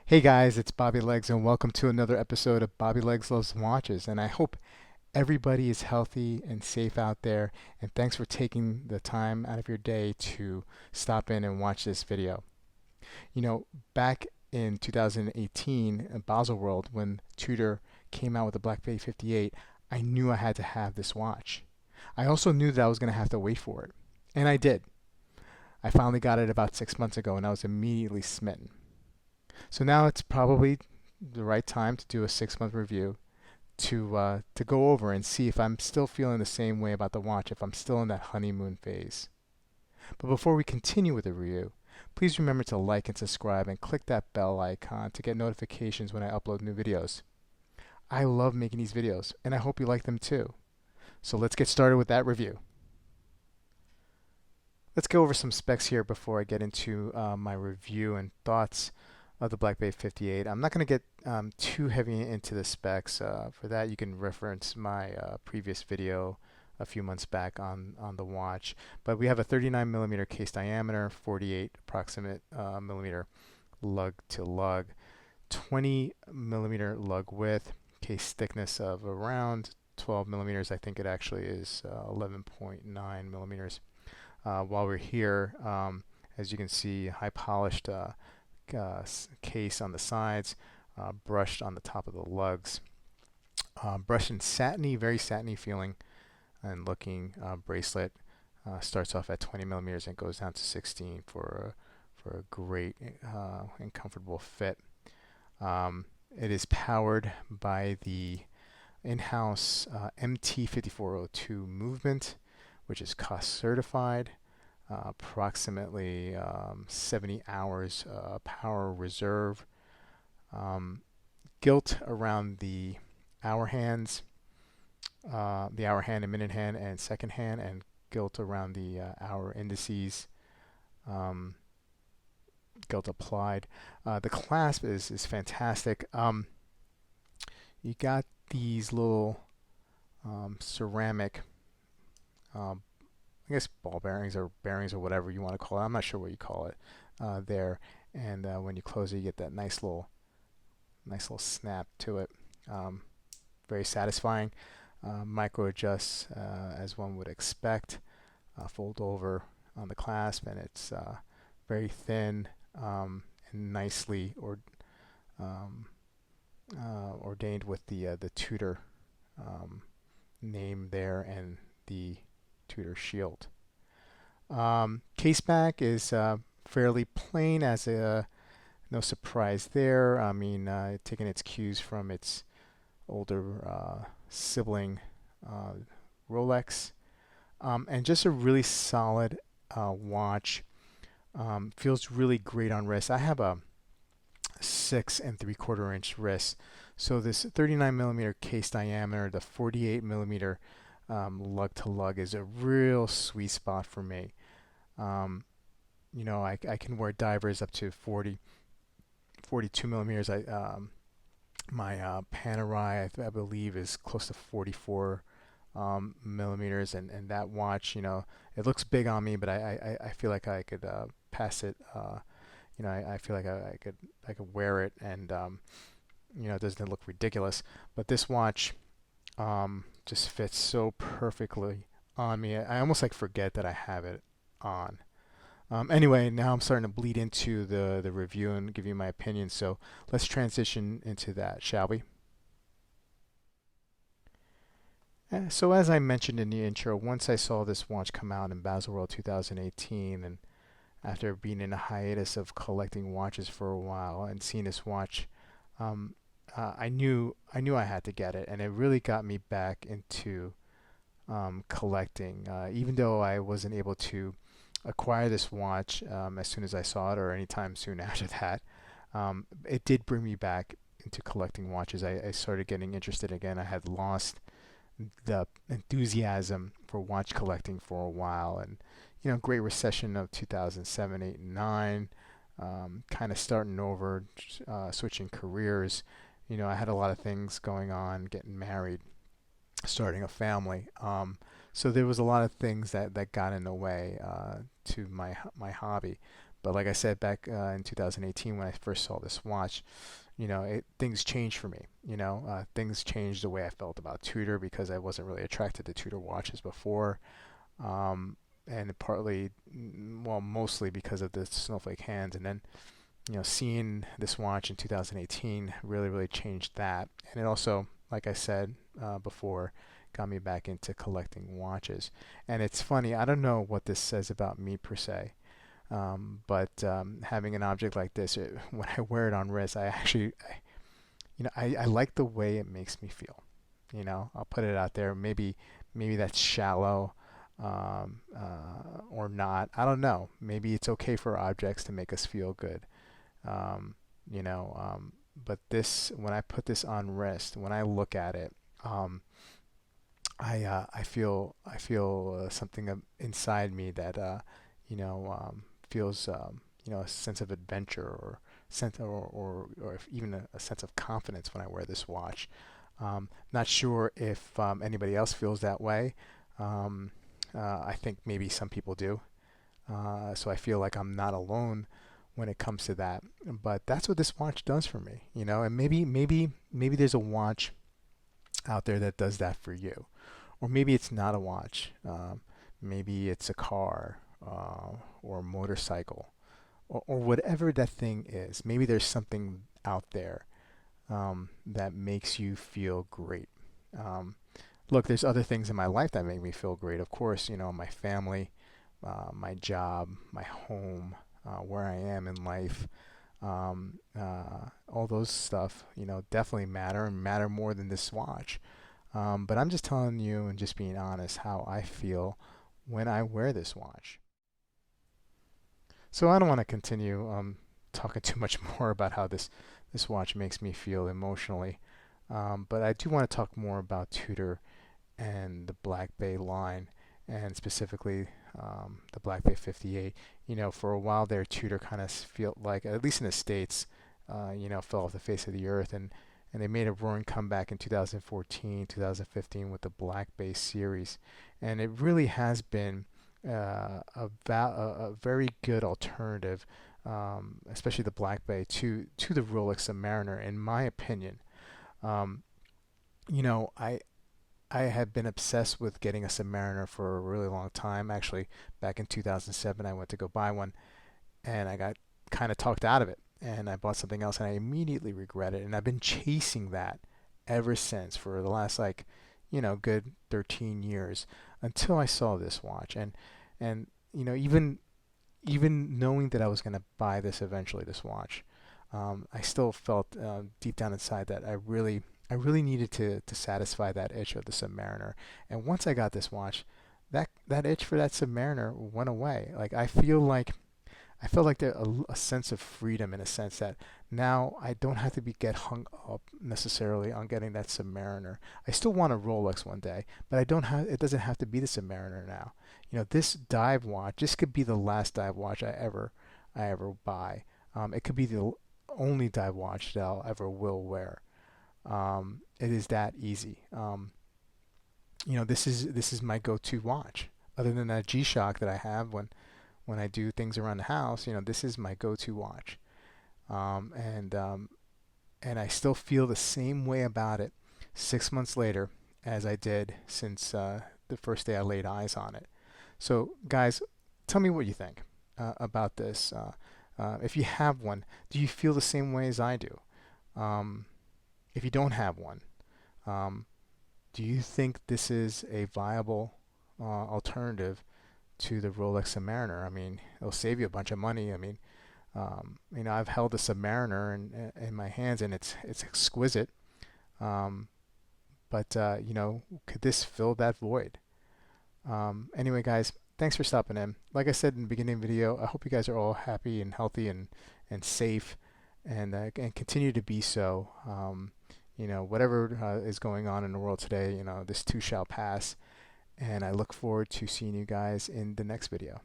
Hey guys, it's Bobby Legs, and welcome to another episode of Bobby Legs Loves Watches. And I hope everybody is healthy and safe out there. And thanks for taking the time out of your day to stop in and watch this video. You know, back in 2018 in Basel World, when Tudor came out with the Black Bay 58, I knew I had to have this watch. I also knew that I was going to have to wait for it. And I did. I finally got it about 6 months ago, and I was immediately smitten. So now it's probably the right time to do a 6 month review to go over and see if I'm still feeling the same way about the watch, if I'm still in that honeymoon phase. But before we continue with the review, please remember to like and subscribe and click that bell icon to get notifications when I upload new videos. I love making these videos, and I hope you like them too. So let's get started with that review. Let's go over some specs here before I get into my review and thoughts of the Black Bay 58. I'm not going to get too heavy into the specs. For that, you can reference my previous video a few months back on the watch. But we have a 39 millimeter case diameter, 48 approximate millimeter lug to lug, 20 millimeter lug width, case thickness of around 12 millimeters. I think it actually is 11.9 millimeters. While we're here, as you can see, high polished case on the sides, brushed on the top of the lugs, brushed in satiny, very satiny feeling and looking bracelet. Starts off at 20 millimeters and goes down to 16 for a great and comfortable fit. It is powered by the in-house MT5402 movement, which is cost certified. Approximately 70 hours power reserve. Gilt around the hour hands, the hour hand and minute hand and second hand, and gilt around the hour indices. Gilt applied. The clasp is fantastic. You got these little ceramic I guess ball bearings or whatever you want to call it. I'm not sure what you call it there. And when you close it, you get that nice little snap to it. Very satisfying. Micro adjusts as one would expect. Fold over on the clasp, and it's very thin and nicely ordained with the Tudor name there and the Tudor shield. Case back is fairly plain, as no surprise there. I mean, taking its cues from its older sibling Rolex, and just a really solid watch. Feels really great on wrist. I have a 6 3/4 inch wrist, so this 39 millimeter case diameter, the 48 millimeter lug to lug is a real sweet spot for me. I can wear divers up to 42 millimeters. My Panerai, I believe, is close to 44 millimeters, and that watch, it looks big on me, but I feel like I could pass it. I feel like I could wear it, and it doesn't look ridiculous. But this watch just fits so perfectly on me. I almost forget that I have it on. Anyway, now I'm starting to bleed into the review and give you my opinion. So let's transition into that, shall we? So as I mentioned in the intro, once I saw this watch come out in Baselworld 2018, and after being in a hiatus of collecting watches for a while and seeing this watch, I knew I had to get it, and it really got me back into collecting. Even though I wasn't able to acquire this watch as soon as I saw it or anytime soon after that, it did bring me back into collecting watches. I started getting interested again. I had lost the enthusiasm for watch collecting for a while, and Great Recession of 2007, 8, and 9, kind of starting over, switching careers. I had a lot of things going on, getting married, starting a family. So there was a lot of things that got in the way to my hobby. But like I said back in 2018 when I first saw this watch, things changed for me. Things changed the way I felt about Tudor because I wasn't really attracted to Tudor watches before. Um, and partly, well, mostly because of the snowflake hands. And then, seeing this watch in 2018 really, really changed that. And it also, like I said before, got me back into collecting watches. And it's funny, I don't know what this says about me per se. But having an object like this, when I wear it on wrist, I like the way it makes me feel. I'll put it out there. Maybe that's shallow, or not. I don't know. Maybe it's okay for objects to make us feel good. Um, you know, um, but when I put this on wrist, when I look at it, um, I feel something inside me that feels a sense of adventure or even a sense of confidence when I wear this watch. Not sure if anybody else feels that way. Um, I think maybe some people do. So I feel like I'm not alone when it comes to that. But that's what this watch does for me, And maybe there's a watch out there that does that for you, or maybe it's not a watch. Maybe it's a car or a motorcycle or whatever that thing is. Maybe there's something out there that makes you feel great. Um, Look, there's other things in my life that make me feel great. Of course, my family, my job, my home, where I am in life, all those stuff, definitely matter and matter more than this watch. But I'm just telling you and just being honest how I feel when I wear this watch. So I don't want to continue talking too much more about how this watch makes me feel emotionally. But I do want to talk more about Tudor and the Black Bay line, and specifically the Black Bay 58. For a while there, Tudor kind of felt like, at least in the States, fell off the face of the earth, and they made a roaring comeback in 2014, 2015 with the Black Bay series, and it really has been a very good alternative, especially the Black Bay to the Rolex Submariner, in my opinion. Um, I had been obsessed with getting a Submariner for a really long time. Actually, back in 2007, I went to go buy one, and I got kind of talked out of it. And I bought something else, and I immediately regret it. And I've been chasing that ever since for the last good 13 years until I saw this watch. And even knowing that I was going to buy this eventually, this watch, I still felt deep down inside that I really needed to satisfy that itch of the Submariner. And once I got this watch, that itch for that Submariner went away. Like I felt like a sense of freedom, in a sense that now I don't have to get hung up necessarily on getting that Submariner. I still want a Rolex one day, but I don't have. It doesn't have to be the Submariner now. This dive watch. This could be the last dive watch I ever buy. It could be the only dive watch that I'll ever will wear. It is that easy. This is my go-to watch. Other than that G-Shock that I have when I do things around the house, this is my go-to watch. Um, and um, and I still feel the same way about it 6 months later as I did since the first day I laid eyes on it. So, guys, tell me what you think about this. If you have one, do you feel the same way as I do? Um, if you don't have one, um, do you think this is a viable alternative to the Rolex Submariner? I mean, it'll save you a bunch of money. I mean, I've held the Submariner in my hands, and it's exquisite. Um, but could this fill that void? Anyway, guys, thanks for stopping in. Like I said in the beginning of the video, I hope you guys are all happy and healthy and safe, and continue to be so. Whatever is going on in the world today, this too shall pass. And I look forward to seeing you guys in the next video.